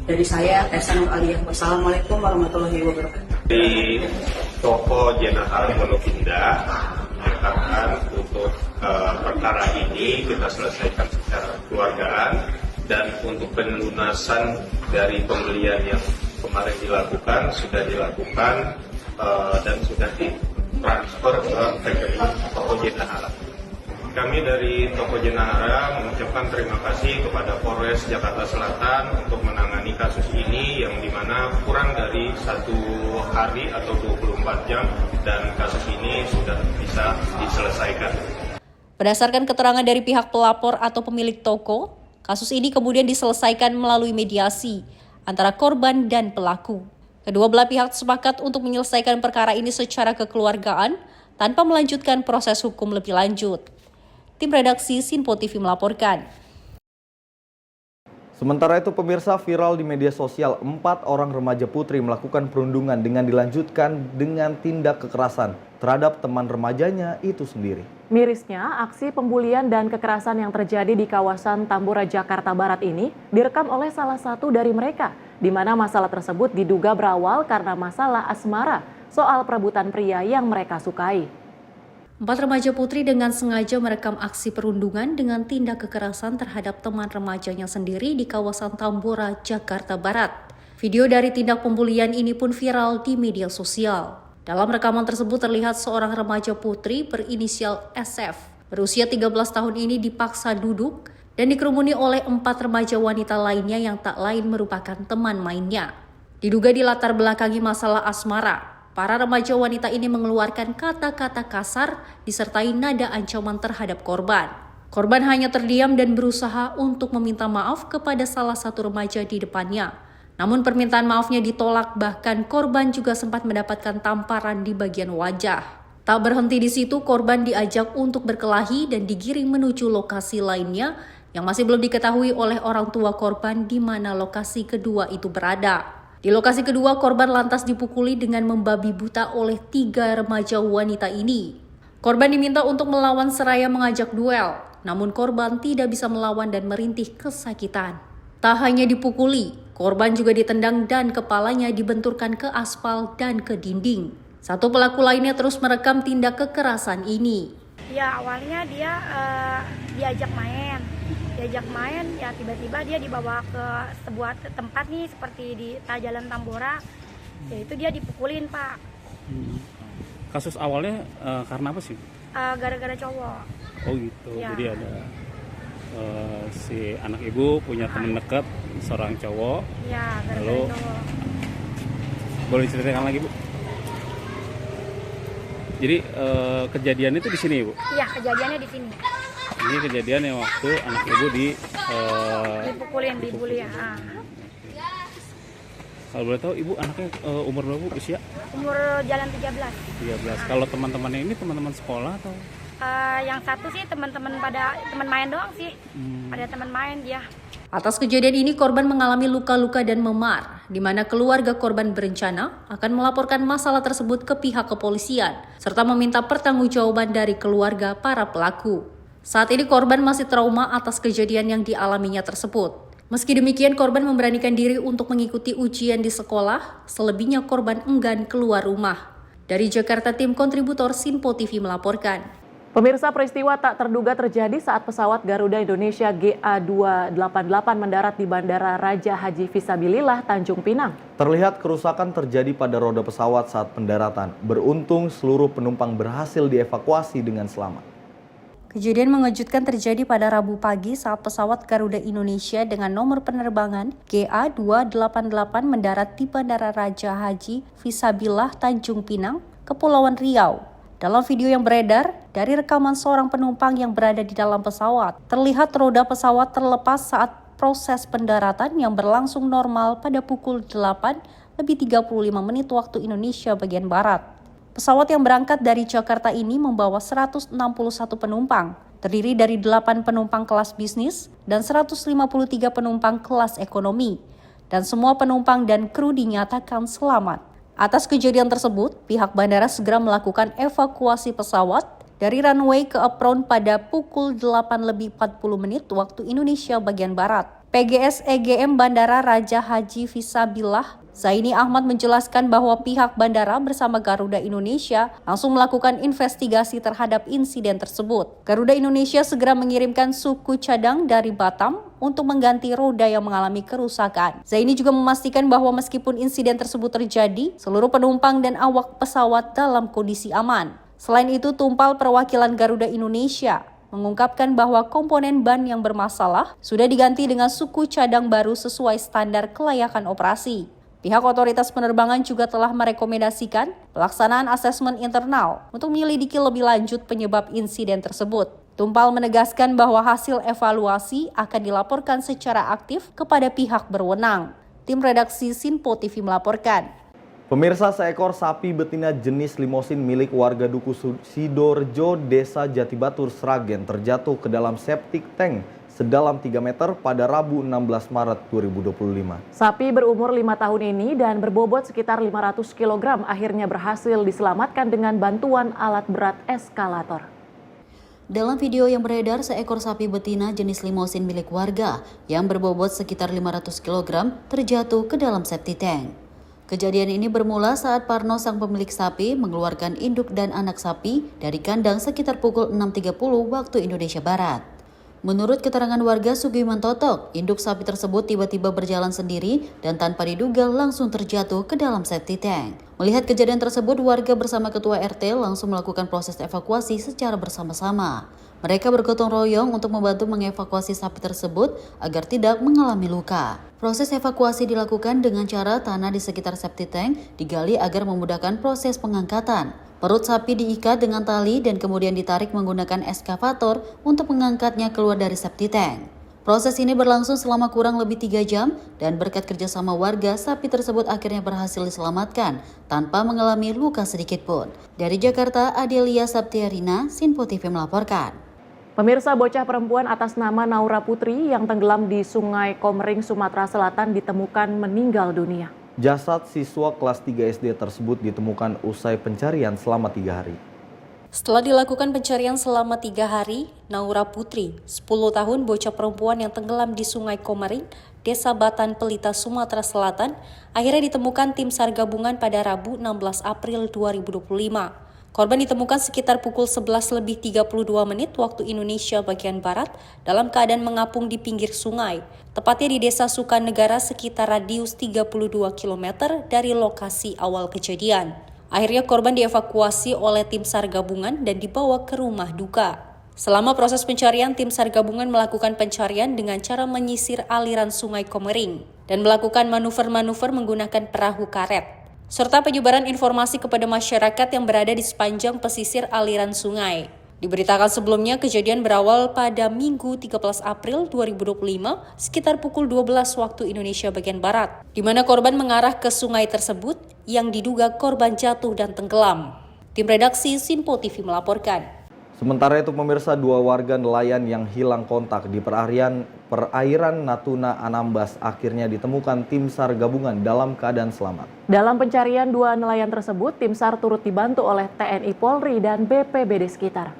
dari saya, Tessa Nur Aliyah. Wassalamualaikum warahmatullahi wabarakatuh. Di toko Jenazah Pondok Indah mengatakan untuk perkara ini kita selesaikan secara kekeluargaan dan untuk pelunasan dari pembelian yang kemarin dilakukan sudah dilakukan dan sudah ditransfer ke rekening toko Jenazah. Kami dari Toko Jenazah mengucapkan terima kasih kepada Polres Jakarta Selatan untuk menangani kasus ini yang dimana kurang dari 1 hari atau 24 jam dan kasus ini sudah bisa diselesaikan. Berdasarkan keterangan dari pihak pelapor atau pemilik toko, kasus ini kemudian diselesaikan melalui mediasi antara korban dan pelaku. Kedua belah pihak sepakat untuk menyelesaikan perkara ini secara kekeluargaan tanpa melanjutkan proses hukum lebih lanjut. Tim redaksi Sinpo TV melaporkan. Sementara itu pemirsa, viral di media sosial 4 orang remaja putri melakukan perundungan dengan dilanjutkan dengan tindak kekerasan terhadap teman remajanya itu sendiri. Mirisnya, aksi pembulian dan kekerasan yang terjadi di kawasan Tambora, Jakarta Barat ini direkam oleh salah satu dari mereka, di mana masalah tersebut diduga berawal karena masalah asmara soal perebutan pria yang mereka sukai. 4 remaja putri dengan sengaja merekam aksi perundungan dengan tindak kekerasan terhadap teman remajanya sendiri di kawasan Tambora, Jakarta Barat. Video dari tindak pembulian ini pun viral di media sosial. Dalam rekaman tersebut terlihat seorang remaja putri berinisial SF berusia 13 tahun ini dipaksa duduk dan dikerumuni oleh 4 remaja wanita lainnya yang tak lain merupakan teman mainnya. Diduga dilatar belakangi masalah asmara. Para remaja wanita ini mengeluarkan kata-kata kasar disertai nada ancaman terhadap korban. Korban hanya terdiam dan berusaha untuk meminta maaf kepada salah satu remaja di depannya. Namun permintaan maafnya ditolak, bahkan korban juga sempat mendapatkan tamparan di bagian wajah. Tak berhenti di situ, korban diajak untuk berkelahi dan digiring menuju lokasi lainnya yang masih belum diketahui oleh orang tua korban di mana lokasi kedua itu berada. Di lokasi kedua, korban lantas dipukuli dengan membabi buta oleh 3 remaja wanita ini. Korban diminta untuk melawan seraya mengajak duel, namun korban tidak bisa melawan dan merintih kesakitan. Tak hanya dipukuli, korban juga ditendang dan kepalanya dibenturkan ke aspal dan ke dinding. Satu pelaku lainnya terus merekam tindak kekerasan ini. Ya awalnya dia diajak main ya tiba-tiba dia dibawa ke sebuah tempat nih seperti di Jalan Tambora, ya itu dia dipukulin Pak. Kasus awalnya karena apa sih? Gara-gara cowok. Oh gitu, ya. Jadi ada si anak ibu punya teman dekat seorang cowok. Ya, gara-gara lalu, cowok. Boleh diceritakan lagi Bu? Jadi kejadian itu di sini Bu? Iya, kejadiannya di sini. Ini kejadian yang waktu anak ibu dipukulin, dibully ya. Kalau boleh tahu ibu anaknya umur berapa Bu, usia? Umur jalan 13. Kalau teman-temannya ini teman-teman sekolah atau? Yang satu sih teman-teman pada teman main doang sih. Pada teman main dia. Atas kejadian ini korban mengalami luka-luka dan memar, di mana keluarga korban berencana akan melaporkan masalah tersebut ke pihak kepolisian, serta meminta pertanggungjawaban dari keluarga para pelaku. Saat ini korban masih trauma atas kejadian yang dialaminya tersebut. Meski demikian, korban memberanikan diri untuk mengikuti ujian di sekolah, selebihnya korban enggan keluar rumah. Dari Jakarta, tim kontributor Sinpo TV melaporkan. Pemirsa, peristiwa tak terduga terjadi saat pesawat Garuda Indonesia GA288 mendarat di Bandara Raja Haji Fisabilillah, Tanjung Pinang. Terlihat kerusakan terjadi pada roda pesawat saat pendaratan. Beruntung seluruh penumpang berhasil dievakuasi dengan selamat. Kejadian mengejutkan terjadi pada Rabu pagi saat pesawat Garuda Indonesia dengan nomor penerbangan GA288 mendarat di Bandara Raja Haji Fisabilillah, Tanjung Pinang, Kepulauan Riau. Dalam video yang beredar, dari rekaman seorang penumpang yang berada di dalam pesawat, terlihat roda pesawat terlepas saat proses pendaratan yang berlangsung normal pada pukul 8:35 waktu Indonesia bagian Barat. Pesawat yang berangkat dari Jakarta ini membawa 161 penumpang, terdiri dari 8 penumpang kelas bisnis dan 153 penumpang kelas ekonomi, dan semua penumpang dan kru dinyatakan selamat. Atas kejadian tersebut, pihak bandara segera melakukan evakuasi pesawat dari runway ke apron pada pukul 8:40 waktu Indonesia bagian Barat. PGS EGM Bandara Raja Haji Fisabilillah Zaini Ahmad menjelaskan bahwa pihak bandara bersama Garuda Indonesia langsung melakukan investigasi terhadap insiden tersebut. Garuda Indonesia segera mengirimkan suku cadang dari Batam untuk mengganti roda yang mengalami kerusakan. Zaini juga memastikan bahwa meskipun insiden tersebut terjadi, seluruh penumpang dan awak pesawat dalam kondisi aman. Selain itu, Tumpal Perwakilan Garuda Indonesia mengungkapkan bahwa komponen ban yang bermasalah sudah diganti dengan suku cadang baru sesuai standar kelayakan operasi. Pihak otoritas penerbangan juga telah merekomendasikan pelaksanaan asesmen internal untuk menyelidiki lebih lanjut penyebab insiden tersebut. Tumpal menegaskan bahwa hasil evaluasi akan dilaporkan secara aktif kepada pihak berwenang. Tim redaksi Sinpo TV melaporkan. Pemirsa, seekor sapi betina jenis limosin milik warga Duku Sidorejo, Desa Jatibatur, Sragen terjatuh ke dalam septic tank sedalam 3 meter pada Rabu 16 Maret 2025. Sapi berumur 5 tahun ini dan berbobot sekitar 500 kg akhirnya berhasil diselamatkan dengan bantuan alat berat eskalator. Dalam video yang beredar, seekor sapi betina jenis limosin milik warga yang berbobot sekitar 500 kg terjatuh ke dalam septic tank. Kejadian ini bermula saat Parno, sang pemilik sapi, mengeluarkan induk dan anak sapi dari kandang sekitar pukul 6.30 waktu Indonesia Barat. Menurut keterangan warga Sugiman Totok, induk sapi tersebut tiba-tiba berjalan sendiri dan tanpa diduga langsung terjatuh ke dalam septic tank. Melihat kejadian tersebut, warga bersama ketua RT langsung melakukan proses evakuasi secara bersama-sama. Mereka bergotong royong untuk membantu mengevakuasi sapi tersebut agar tidak mengalami luka. Proses evakuasi dilakukan dengan cara tanah di sekitar septic tank digali agar memudahkan proses pengangkatan. Perut sapi diikat dengan tali dan kemudian ditarik menggunakan eskavator untuk mengangkatnya keluar dari septic tank. Proses ini berlangsung selama kurang lebih 3 jam dan berkat kerjasama warga, sapi tersebut akhirnya berhasil diselamatkan tanpa mengalami luka sedikit pun. Dari Jakarta, Adelia Saptiarina, Sinpo TV melaporkan. Pemirsa, bocah perempuan atas nama Naura Putri yang tenggelam di Sungai Komering, Sumatera Selatan ditemukan meninggal dunia. Jasad siswa kelas 3 SD tersebut ditemukan usai pencarian selama 3 hari. Setelah dilakukan pencarian selama 3 hari, Naura Putri, 10 tahun, bocah perempuan yang tenggelam di Sungai Komering, Desa Batan Pelita, Sumatera Selatan, akhirnya ditemukan tim SAR gabungan pada Rabu 16 April 2025. Korban ditemukan sekitar pukul 11:32 waktu Indonesia bagian Barat dalam keadaan mengapung di pinggir sungai, tepatnya di Desa Sukanegara sekitar radius 32 km dari lokasi awal kejadian. Akhirnya korban dievakuasi oleh tim SAR gabungan dan dibawa ke rumah duka. Selama proses pencarian, tim SAR gabungan melakukan pencarian dengan cara menyisir aliran Sungai Komering dan melakukan manuver-manuver menggunakan perahu karet, serta penyebaran informasi kepada masyarakat yang berada di sepanjang pesisir aliran sungai. Diberitakan sebelumnya, kejadian berawal pada Minggu 13 April 2025 sekitar pukul 12 waktu Indonesia bagian Barat, di mana korban mengarah ke sungai tersebut yang diduga korban jatuh dan tenggelam. Tim redaksi Sinpo TV melaporkan. Sementara itu, pemirsa, 2 warga nelayan yang hilang kontak di perairan Natuna Anambas akhirnya ditemukan tim SAR gabungan dalam keadaan selamat. Dalam pencarian 2 nelayan tersebut, tim SAR turut dibantu oleh TNI Polri dan BPBD sekitar.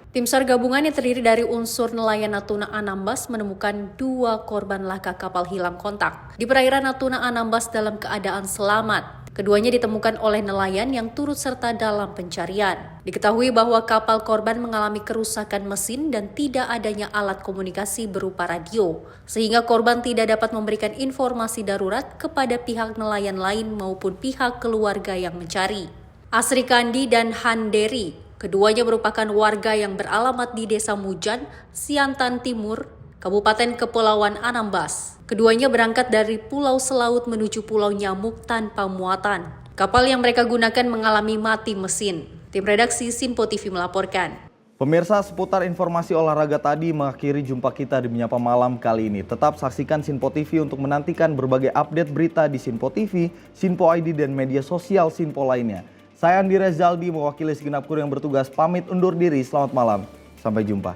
Tim SAR gabungan yang terdiri dari unsur nelayan Natuna Anambas menemukan 2 korban laka kapal hilang kontak di perairan Natuna Anambas dalam keadaan selamat. Keduanya ditemukan oleh nelayan yang turut serta dalam pencarian. Diketahui bahwa kapal korban mengalami kerusakan mesin dan tidak adanya alat komunikasi berupa radio, sehingga korban tidak dapat memberikan informasi darurat kepada pihak nelayan lain maupun pihak keluarga yang mencari. Asri Kandi dan Handeri, keduanya merupakan warga yang beralamat di Desa Mujan, Siantan Timur, Kabupaten Kepulauan Anambas. Keduanya berangkat dari Pulau Selaut menuju Pulau Nyamuk tanpa muatan. Kapal yang mereka gunakan mengalami mati mesin. Tim redaksi Sinpo TV melaporkan. Pemirsa, seputar informasi olahraga tadi mengakhiri jumpa kita di Menyapa Malam kali ini. Tetap saksikan Sinpo TV untuk menantikan berbagai update berita di Sinpo TV, Sinpo ID, dan media sosial Sinpo lainnya. Saya Andi Rezaldi mewakili segenap kru yang bertugas pamit undur diri. Selamat malam. Sampai jumpa.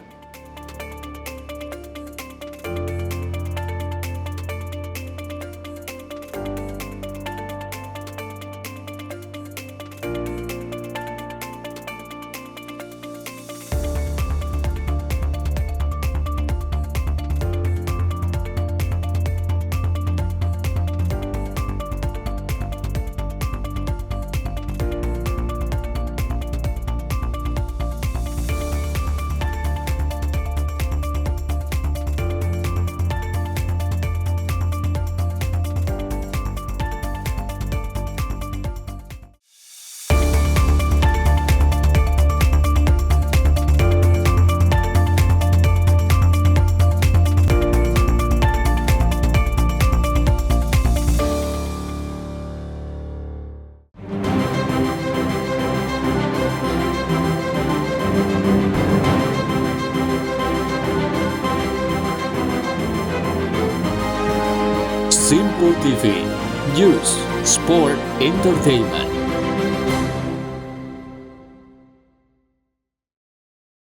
Simpo TV, News, Sport, Entertainment.